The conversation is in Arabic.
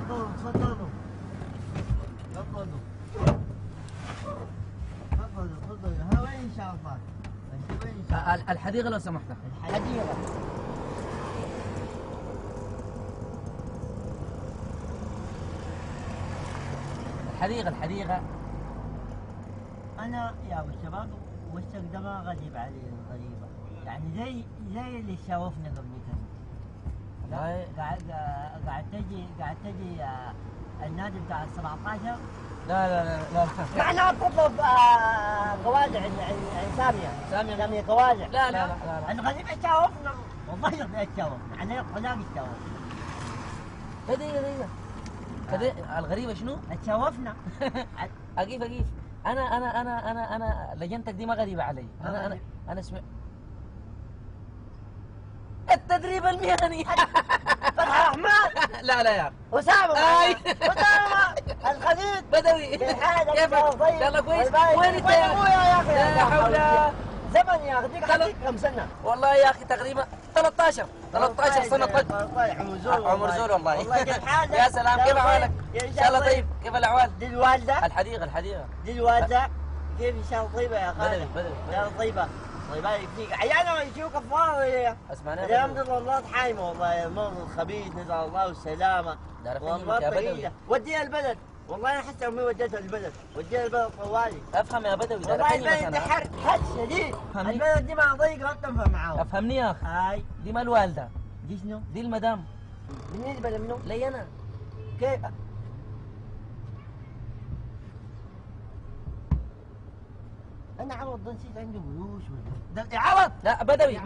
تفضلوا تفضلوا تفضلوا تفضلوا تفضلوا. ها وين شافك؟ انت وين شافك؟ الحديقة لو سمحت. الحديقة. الحديقة. انا يا ابو الشباب وشك ده ما غريب علي الغريبة، يعني زي اللي شاوفنا قبل كده. والله قاعد تجي النادي بتاع ال 17. لا معناها تطلب قوادع عن سامية قوادع. لا. الغريب تشاوفنا والله تشاوفنا على قناة تشاوفنا. دقيقة الغريبة شنو؟ تشاوفنا. أقيف أنا لجنتك دي ما غريبة علي. أنا اسمع التدريب المهني. فتح الرحمن. لا يا أسامة الخليج بدوي. كيف يلا كويس. وين انت يا اخي؟ لا حول. زمن يا اخي. ديك كم سنة؟ والله يا اخي تقريبا 13 سنة. عمر زول والله. كيف حالك؟ يا سلام كيف احوالك؟ ان شاء الله طيب. كيف الاحوال؟ دي الوالدة؟ الحديقة دي الوالدة كيف ان شاء الله طيبة يا خالد؟ بدوي. يا طيبة. الله يبارك فيك. عيالنا يجيو كفارة ولا؟ اسمعنا الحمد لله الله تحايمه والله. المرض الخبيث نسأل الله السلامة. والله يا بدوي. بعيدة. وديها البلد. والله انا حتى امي وديتها البلد. وديها البلد طوالي. افهم يا بدوي. والله البلد دي حد شديد. البلد دي مع ضيق ما تنفع معاهم. افهمني يا اخي. هاي دي ما الوالدة، دي شنو؟ دي المدام. بالنسبة لمنو؟ لي انا. كيف؟ انا عوض ده نسيت عنده قروش ولا ده عوض. لا بدوي.